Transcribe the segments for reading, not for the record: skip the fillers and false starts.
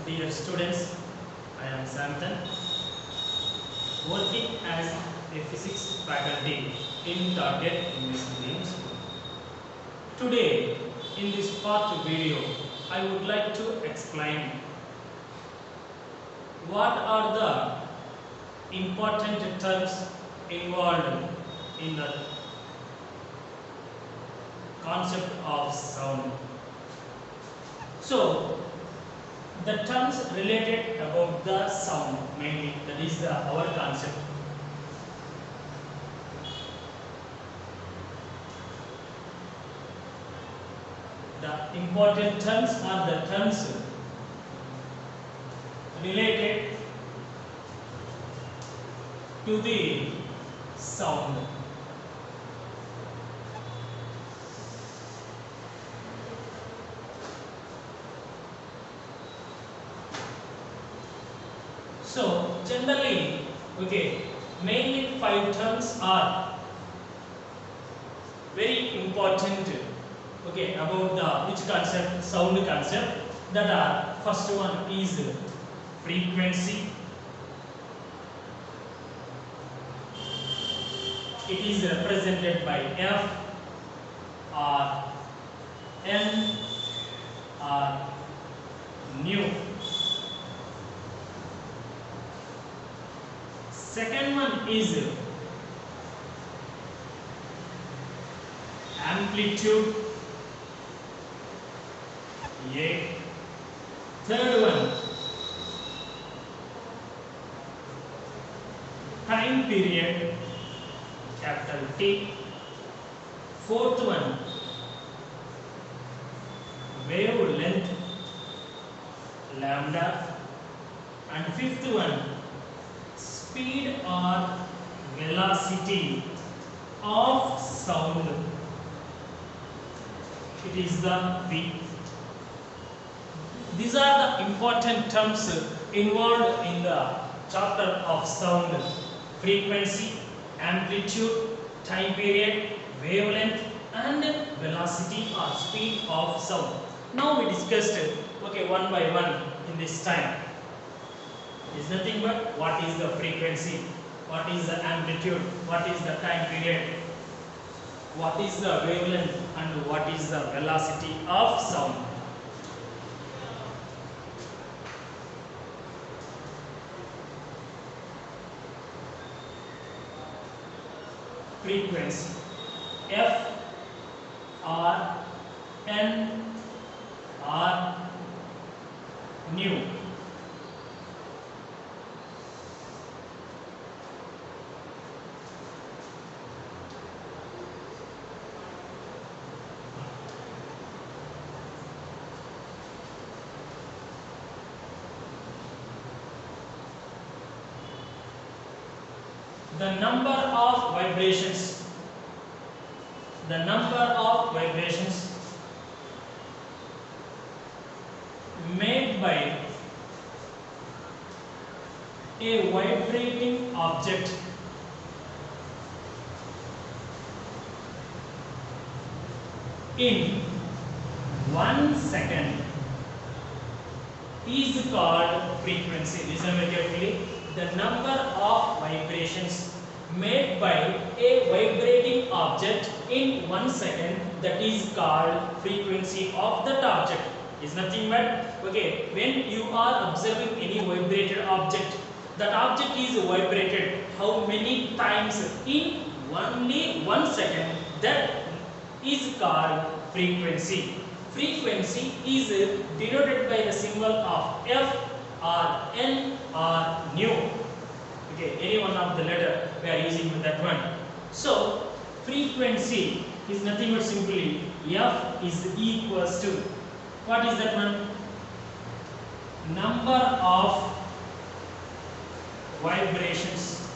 Dear students, I am Samanthan, working as a physics faculty in target English medium school. Today, in this part video, I would like to explain what are the important terms involved in the concept of sound. So, the terms related about the sound mainly, that is our concept. The important terms are the terms related to the sound. So generally, mainly 5 terms are very important. About the which concept, sound concept. That are, first one is frequency. It is represented by F or N or nu. Second one is amplitude. A. Third one, time period, capital T. Fourth one, wavelength, lambda. And fifth one, speed or velocity of sound. It is the V. These are the important terms involved in the chapter of sound: frequency, amplitude, time period, wavelength, and velocity or speed of sound. Now we discussed one by one in this time. It is nothing but what is the frequency, what is the amplitude, what is the time period, what is the wavelength, and what is the velocity of sound. Frequency, F or N or nu. The number of vibrations. The number of vibrations made by a vibrating object in 1 second is called frequency. Listen very carefully. The number of vibrations made by a vibrating object in 1 second, that is called frequency of that object. Is nothing but when you are observing any vibrated object, that object is vibrated how many times in only 1 second, that is called frequency. Frequency is denoted by the symbol of F or N or nu. Any one of the letter we are using with that one. So frequency is nothing but simply F is equals to, what is that one? Number of vibrations.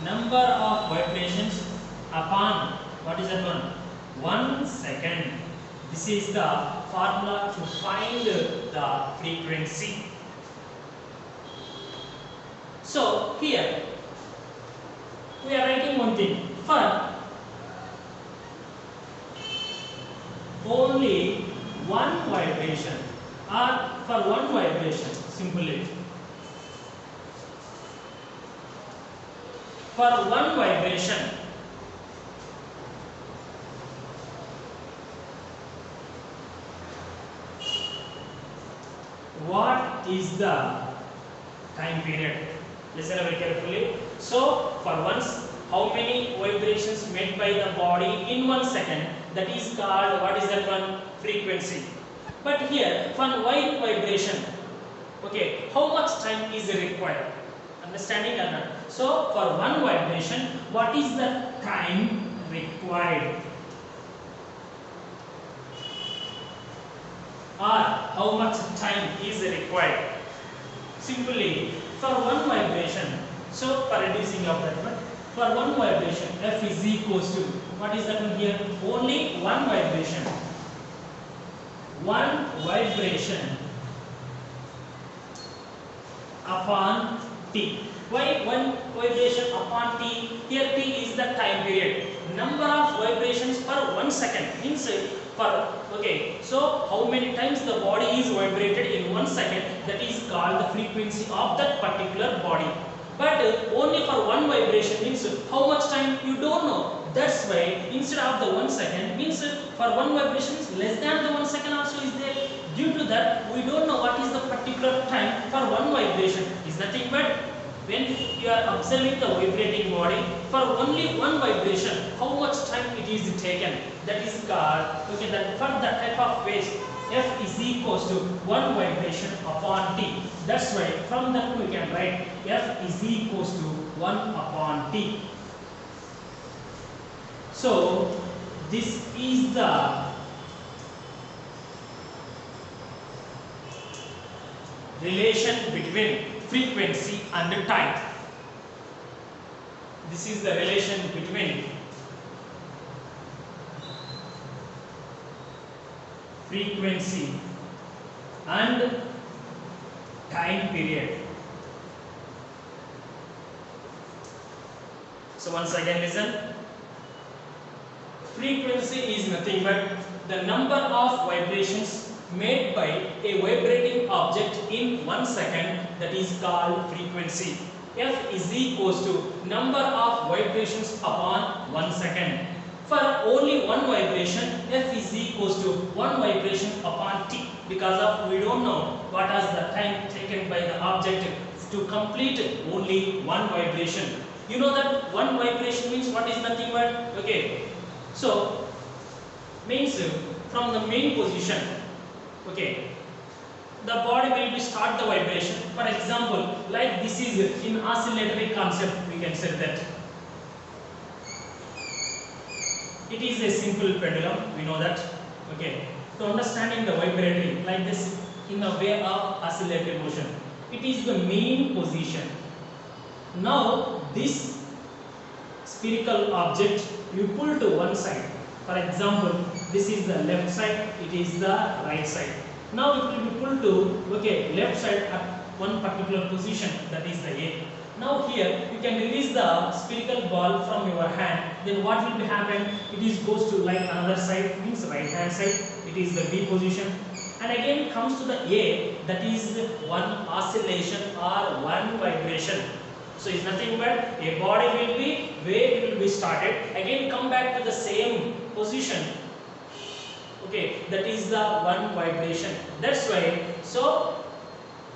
Number of vibrations upon, what is that one? 1 second. This is the formula to find the frequency. So here we are writing one thing. For only one vibration or for one vibration, simply for one vibration, what is the time period? Listen very carefully. So, for once, how many vibrations made by the body in 1 second? That is called, what is that one? Frequency. But here, for one vibration, okay, how much time is required? Understanding or not? So, for one vibration, what is the time required? Or how much time is required? Simply, for one vibration, so for reducing of that one, for one vibration, F is equals to, what is that one here? Only one vibration. One vibration upon T. Why one vibration upon T? Here T is the time period. Number of vibrations per 1 second means for, okay, so how many times the body is vibrated in 1 second, that is called the frequency of that particular body. But only for one vibration means how much time you don't know. That's why instead of the 1 second means for one vibration less than the 1 second also is there. Due to that, we don't know what is the particular time for one vibration. Is nothing but when you are observing the vibrating body for only one vibration, how much time it is taken. That is called, okay, that for that type of waves, F is equals to one vibration upon T. That's why from that we can write F is equals to 1 upon T. So this is the relation between frequency and time. This is the relation between frequency and time period. So once again listen. Frequency is nothing but the number of vibrations made by a vibrating object in 1 second, that is called frequency. F is equals to number of vibrations upon 1 second. For only one vibration, F is equals to one vibration upon T, because of we don't know what is the time taken by the object to complete only one vibration. You know that one vibration means what is nothing but, okay, so means from the main position, okay, the body will be start the vibration. For example, like this is in oscillatory concept, we can say that it is a simple pendulum, we know that, okay. To understanding the vibrating like this in a way of oscillatory motion, it is the main position. Now this spherical object you pull to one side. For example, this is the left side, it is the right side. Now it will be pulled to, okay, left side at one particular position, that is the A. Now here you can release the spherical ball from your hand. Then what will be happen? It is goes to like another side, means right hand side. It is the B position, and again comes to the A. That is one oscillation or one vibration. So it's nothing but a body will be where it will be started. Again come back to the same position. Okay, that is the one vibration. That's why. So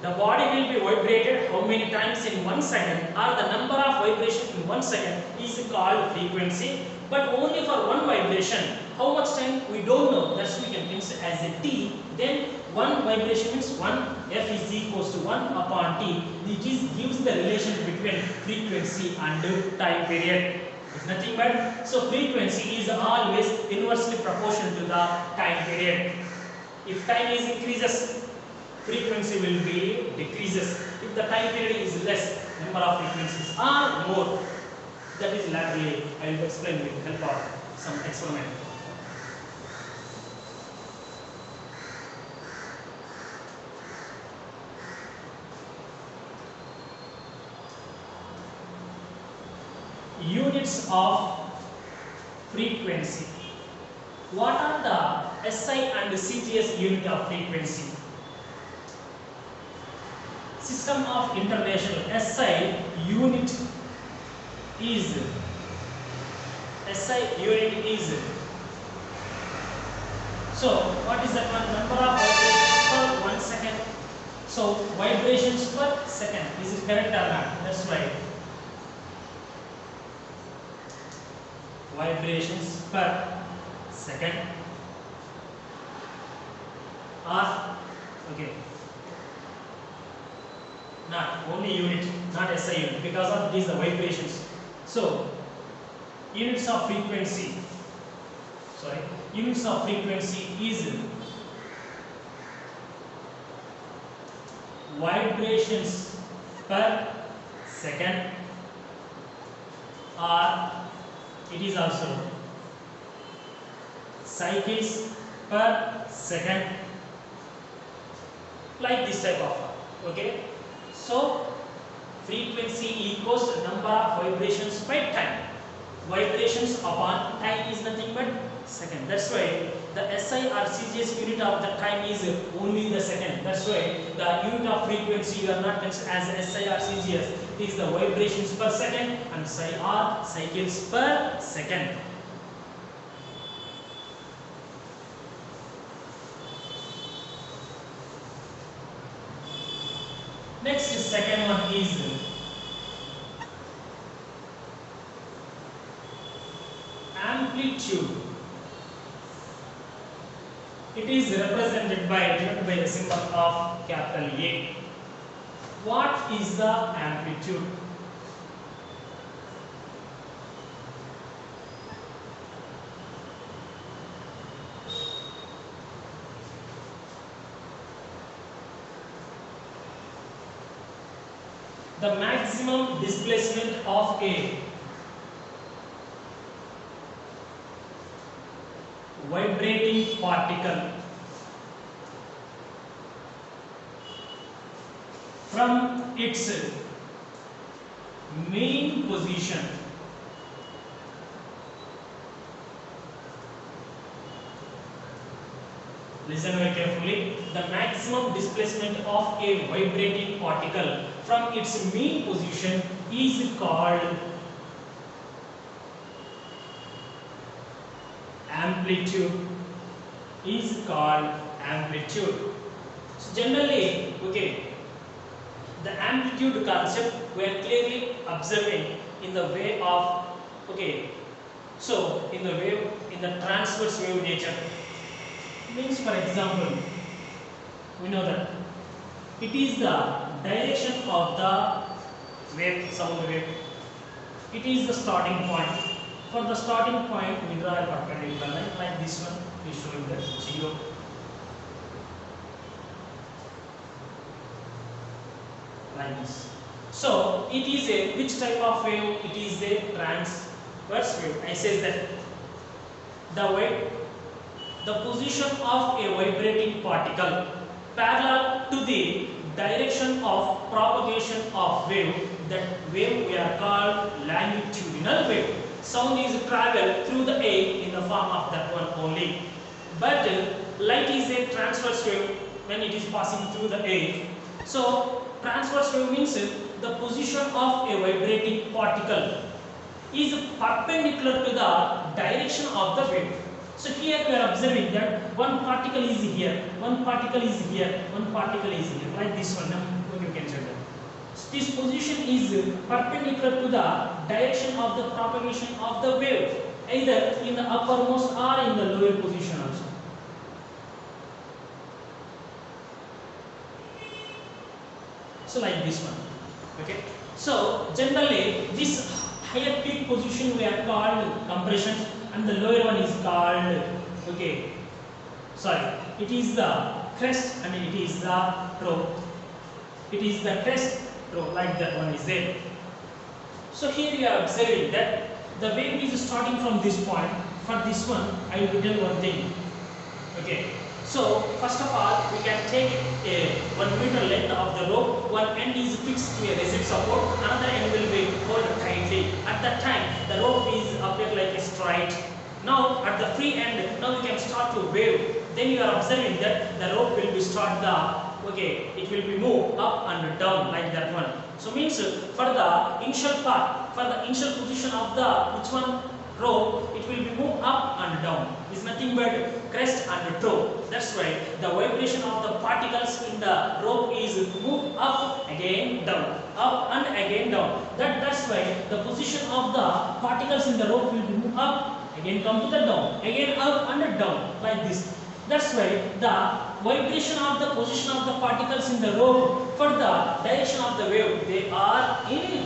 the body will be vibrated how many times in 1 second, or the number of vibrations in 1 second is called frequency. But only for one vibration, how much time we don't know. That's we can consider as a T. Then one vibration means 1, F is equals to 1 upon T. It gives the relation between frequency and time period. It's nothing but, so frequency is always inversely proportional to the time period. If time is increases, frequency will be decreases. If the time period is less, number of frequencies are more. That is laterally, I will explain with the help of some experiment. Units of frequency. What are the SI and CGS unit of frequency? system of international SI unit is so what is that one? Number of vibrations per 1 second. So vibrations per second, is it correct or not? That's right. Vibrations per second are okay. Not only unit, not SI unit, because of these the vibrations. So units of frequency. Units of frequency is vibrations per second, or it is also cycles per second, like this type of okay. So frequency equals number of vibrations by time. Vibrations upon time is nothing but second. That's why the SI or CGS unit of the time is only the second. That's why the unit of frequency you are not considered as SI or CGS. It is the vibrations per second and psi or cycles per second. Next, second one is amplitude. It is represented by the symbol of capital A. What is the amplitude? The maximum displacement of a vibrating particle from its main position listen very carefully. The maximum displacement of a vibrating particle from its main position is called amplitude. So generally, okay, the amplitude concept we are clearly observing in the way of okay. So in the transverse wave nature. Means, for example, we know that it is the direction of the wave, sound wave. It is the starting point. For the starting point, we draw a perpendicular line like this one. We show you that 0. Like this. So it is a which type of wave? It is a transverse wave. I says that the position of a vibrating particle parallel to the direction of propagation of wave, that wave we are called longitudinal wave. Sound is travel through the air in the form of that one only. But light is a transverse wave when it is passing through the air. So transverse wave means the position of a vibrating particle is perpendicular to the direction of the wave. So here we are observing that one particle is here, one particle is here, one particle is here, like this one. Now you can check that. So this position is perpendicular to the direction of the propagation of the wave, either in the uppermost or in the lower position also. So like this one. Okay. So generally this higher peak position we are called compression, and the lower one is called okay. Sorry, it is the crest and it is the trough. It is the crest trough, like that one is there. So here we are observing that the wave is starting from this point. For this one, I will tell one thing. Okay. So first of all, we can take a 1 meter length of the rope. One end is fixed to a rigid support, another end will be held tightly. At that time, the rope is appear like a straight. Now at the free end, now we can start to wave. Then you are observing that the rope will be start the okay, it will be moved up and down like that one. So means for the initial part, for the initial position of the which one rope, it will be moved up and down. Is nothing but crest and toe. That's why the vibration of the particles in the rope is moved up again down, up and again down. That's why the position of the particles in the rope will be moved up, again come to the down, again up and down like this. That's why the vibration of the position of the particles in the rope for the direction of the wave, they are in,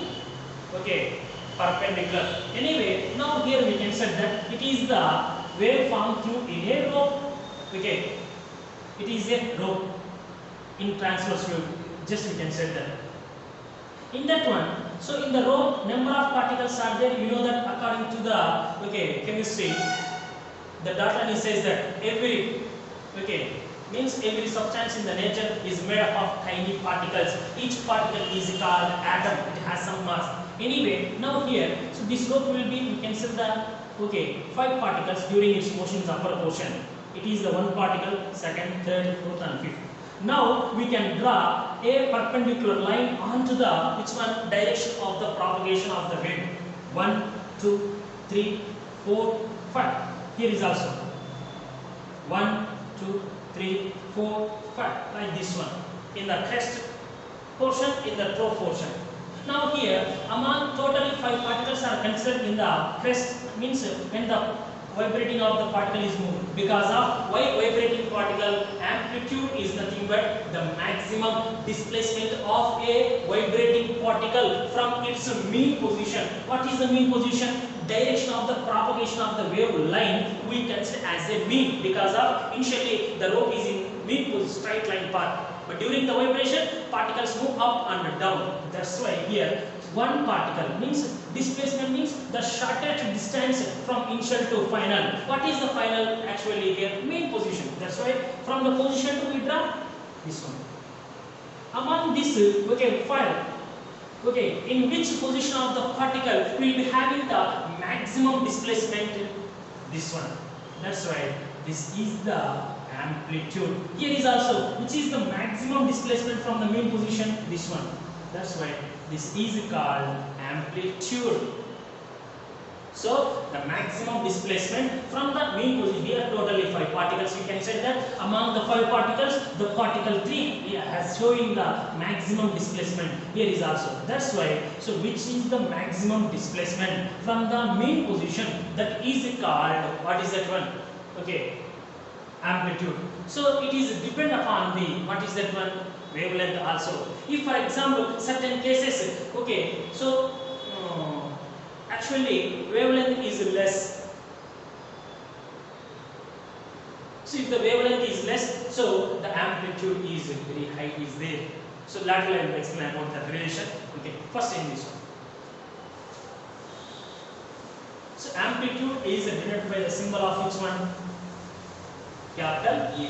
okay, perpendicular. Anyway, now here we can say that it is the wave formed through in a rope. Okay, it is a rope in transverse wave. Just we can say that. In that one, so in the rope, number of particles are there. You know that according to the chemistry, the data says that every means every substance in the nature is made up of tiny particles. Each particle is called atom. It has some mass. Anyway, now here, so this rope will be, we can say that 5 particles during its motion in the upper portion. It is the one particle, second, third, fourth, and fifth. Now we can draw a perpendicular line onto the which one direction of the propagation of the wave. 1, 2, 3, 4, 5. Here is also 1, 2, 3, 4, 5 like this one. In the crest portion, in the toe portion. Now here, among totally 5 particles are considered in the crest, means when the vibrating of the particle is moved. Because of why vibrating particle amplitude is nothing but the maximum displacement of a vibrating particle from its mean position. What is the mean position? Direction of the propagation of the wave line we consider as a mean, because of initially the rope is in mean straight line path. But during the vibration, particles move up and down. That's why here one particle means displacement means the shortest distance from initial to final. What is the final actually here? Mean position. That's why from the position to we draw this one. Among this file, in which position of the particle we will be having the maximum displacement? This one. That's why this is the amplitude. Here is also which is the maximum displacement from the mean position? This one. That's why this is called amplitude. So the maximum displacement from the mean position, here totally 5 particles. We can say that among the 5 particles, the particle 3 has showing the maximum displacement. Here is also. That's why, so which is the maximum displacement from the mean position? That is called, what is that one? Amplitude. So it is depend upon the, what is that one? Wavelength also. If for example certain cases, so actually wavelength is less. So if the wavelength is less, so the amplitude is very high is there. So later I will explain about that relation. First in this one. So amplitude is denoted by the symbol of which one? Capital A.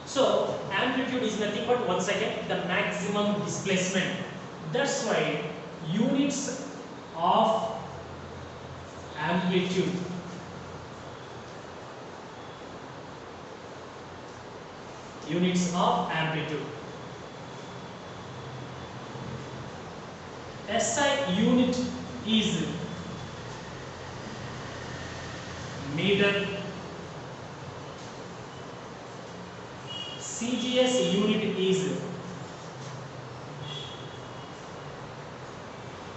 So amplitude is nothing but, once again, the maximum displacement. That's why units of amplitude SI unit is meter, CGS unit is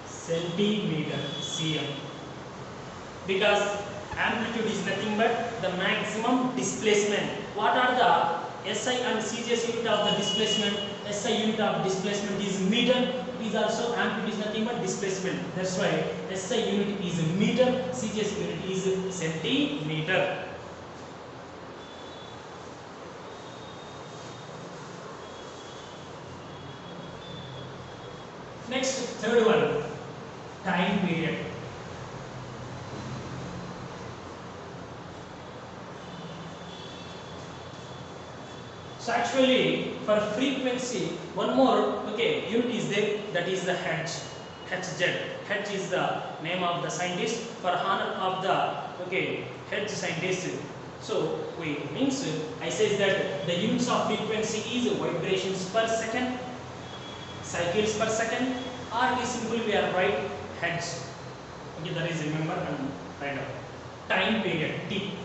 centimeter, cm. Because amplitude is nothing but the maximum displacement. What are the SI and CGS unit of the displacement? SI unit of displacement is meter. It is also amplitude is nothing but displacement. That's why SI unit is meter, CGS unit is centimeter. Next, third one, time period. So actually for frequency, one more unit is there, that is the Hertz. Hertz is the name of the scientist. For honor of the Hertz scientist, So we means I says that the units of frequency is vibrations per second, cycles per second, or we simply we are write hertz. Okay, that is remember and write up. Time period T.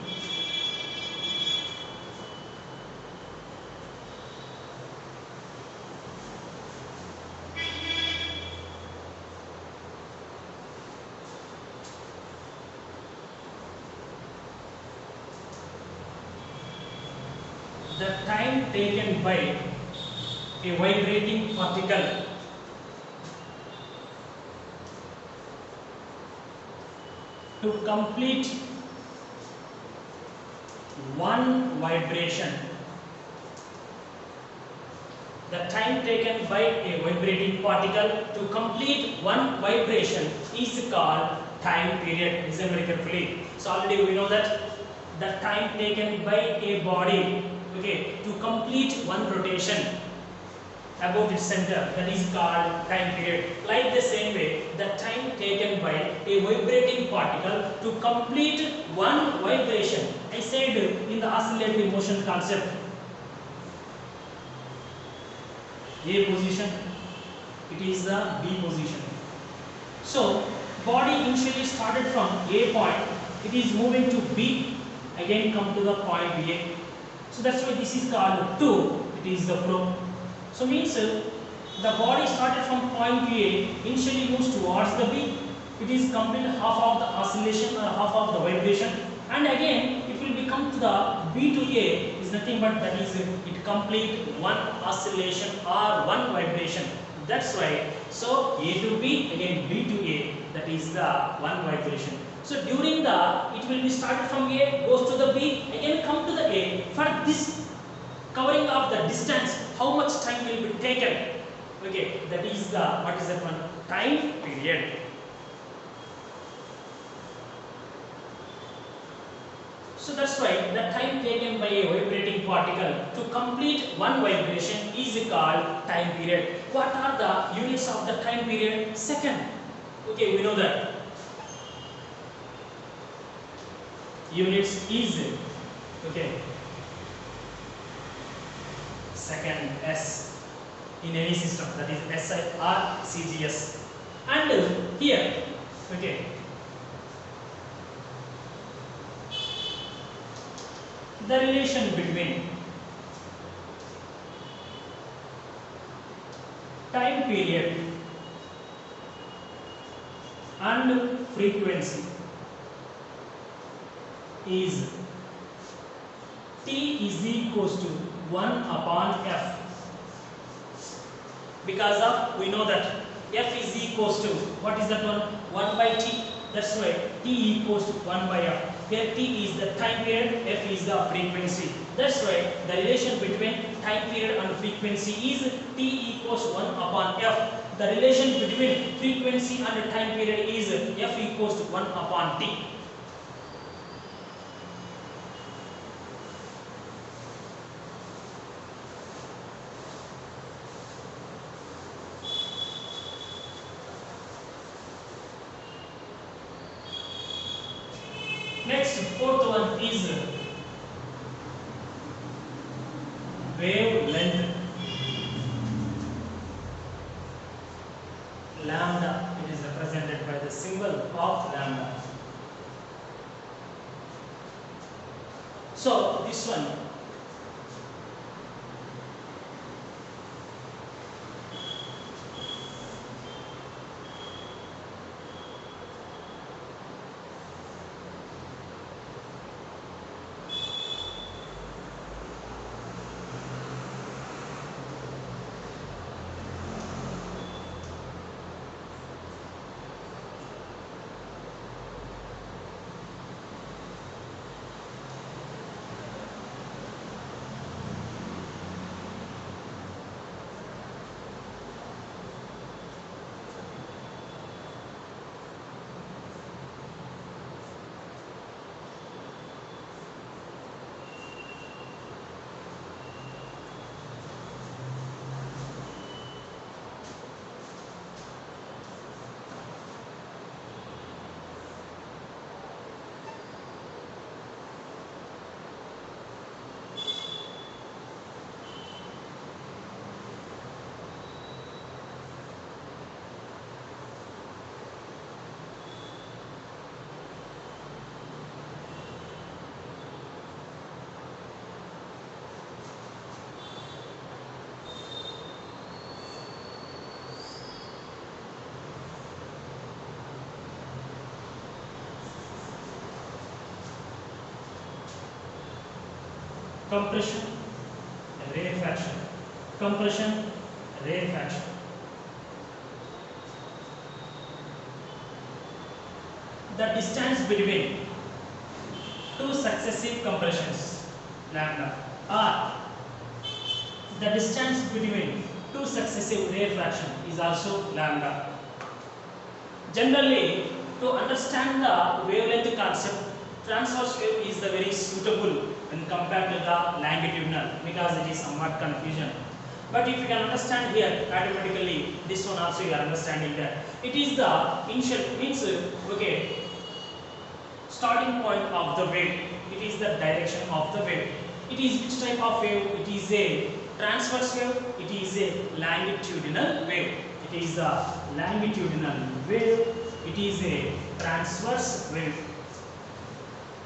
The time taken by a vibrating particle to complete one vibration. The time taken by a vibrating particle to complete one vibration is called time period. Listen very carefully. So already we know that the time taken by a body, okay, to complete one rotation about its center, that is called time period. Like the same way, the time taken by a vibrating particle to complete one vibration. I said in the oscillating motion concept, A position, it is the B position. So body initially started from A point, it is moving to B, again come to the point A. So that's why this is called 2, it is the probe. So means the body started from point A, initially moves towards the B, it is complete half of the oscillation or half of the vibration, and again it will become to the B to A is nothing but that is it complete one oscillation or one vibration. That's why, so A to B, again B to A, that is the one vibration. So during the, it will be started from A, goes to the B, again come to the A. For this covering of the distance, how much time will be taken? Okay, that is the, what is that one? Time period. So that's why the time taken by a vibrating particle to complete one vibration is called time period. What are the units of the time period? Second. Okay, we know that. Units is, okay, second S in any system, that is SI or CGS. And here, okay, the relation between time period and frequency is T is equals to 1 upon F, because of, we know that F is equals to, what is that one? 1 by T. That's why T equals to 1 by F. Here T is the time period, F is the frequency. That's why the relation between time period and frequency is T equals 1 upon F. The relation between frequency and time period is F equals to 1 upon T. Next, fourth one is wavelength. Lambda, it is represented by the symbol of lambda. So this one, compression, rarefaction, compression, rarefaction. The distance between two successive compressions, lambda, or the distance between two successive rarefaction is also lambda. Generally, to understand the wavelength concept, transverse wave is the very suitable when compared to the longitudinal, because it is somewhat confusion. But if you can understand here, automatically this one also you are understanding that it is the initial means okay, starting point of the wave. It is the direction of the wave. It is which type of wave? It is a transverse wave. It is a longitudinal wave. It is a longitudinal wave. It is a transverse wave.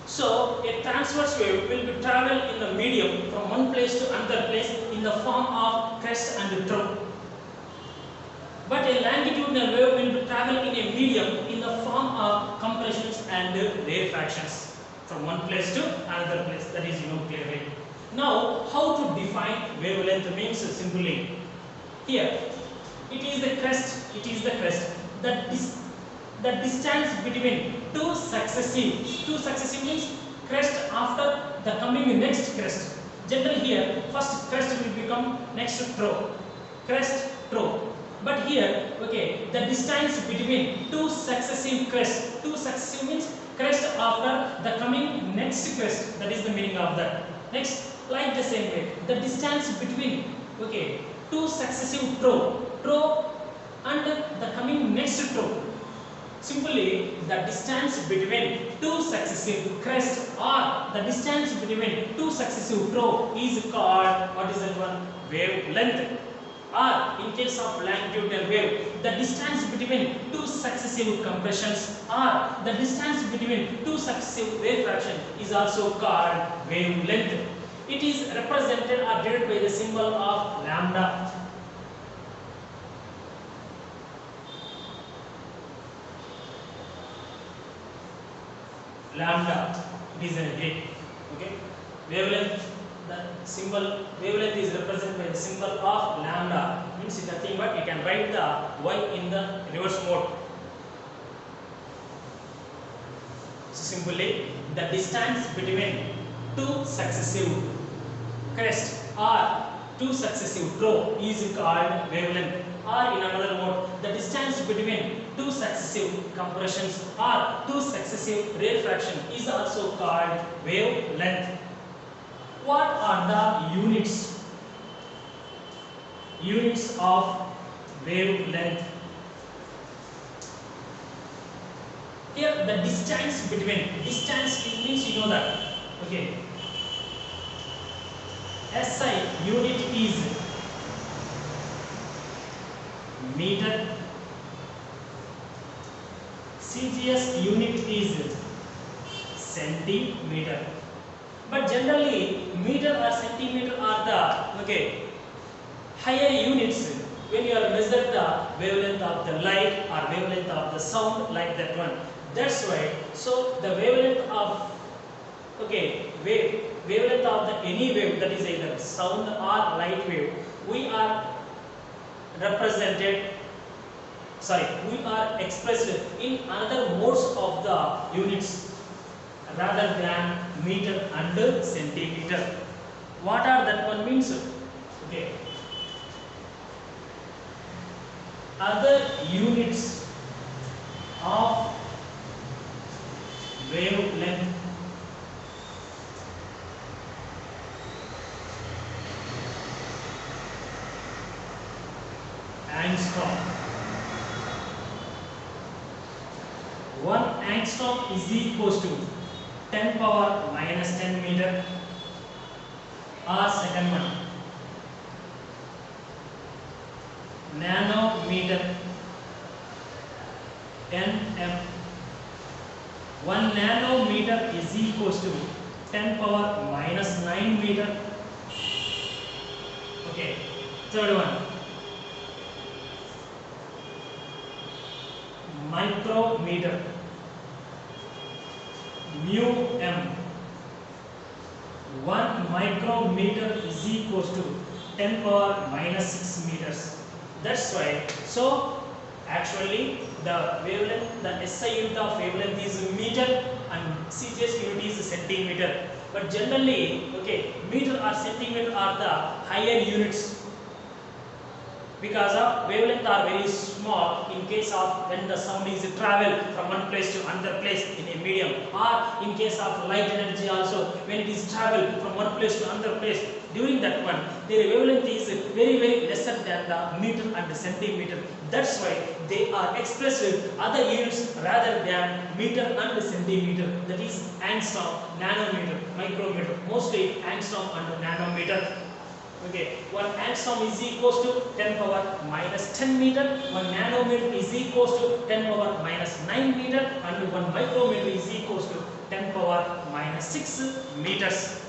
So a transverse wave will be travel in the medium from one place to another place in the form of crest and trough. But a longitudinal wave will be travel in a medium in the form of compressions and rarefactions from one place to another place. That is clearly. Now, how to define wavelength means simply here. It is the crest. It is the crest. The distance between two successive means crest after the coming next crest. Generally here, first crest will become next trough. Crest, trough. But here, okay, the distance between two successive crests. Two successive means crest after the coming next crest. That is the meaning of that. Next, like the same way, the distance between okay two successive trough and the coming next trough. Simply, the distance between two successive crests or the distance between two successive trough is called, what is that one? Wavelength. Or in case of longitudinal wave, the distance between two successive compressions or the distance between two successive rarefactions is also called wavelength. It is represented or denoted by the symbol of lambda. Lambda, it is in Greek. Okay, wavelength. The symbol wavelength is represented by the symbol of lambda. Means it's nothing but you can write the y in the reverse mode. So simply, the distance between two successive crests or two successive trough is called wavelength. Or in another mode, the distance between two successive compressions or two successive rarefaction is also called wavelength. What are the units? Units of wavelength. Here the distance between, distance means you know that. Okay. SI unit is meter. CGS unit is centimeter. But generally, meter or centimeter are the higher units when you are measured the wavelength of the light or wavelength of the sound, like that one. That's why. So the wavelength of wavelength of the any wave, that is either sound or light wave, we are expressed in another modes of the units rather than meter and centimeter. What are that one means? Okay. Other units of wavelength. Angstrom. 1 angstrom is equals to 10 power minus 10 meter, or second one, nanometer, nm. 1 nanometer is equals to 10 power minus 9 meter. Okay, third one, micrometer, mu m. 1 micrometer is equals to 10 power minus 6 meters. That's why. So actually the wavelength, the SI unit of wavelength is meter and CGS unit is centimeter. But generally, okay, meter or centimeter are the higher units, because of wavelength are very small in case of when the sound is travel from one place to another place in a medium, or in case of light energy also when it is travel from one place to another place, during that one their wavelength is very lesser than the meter and the centimeter. That's why they are expressed with other units rather than meter and centimeter, that is angstrom, nanometer, micrometer, mostly angstrom and nanometer. Okay, 1 angstrom is equals to 10 power minus 10 meter, 1 nanometer is equals to 10 power minus 9 meter, and 1 micrometer is equals to 10 power minus 6 meters.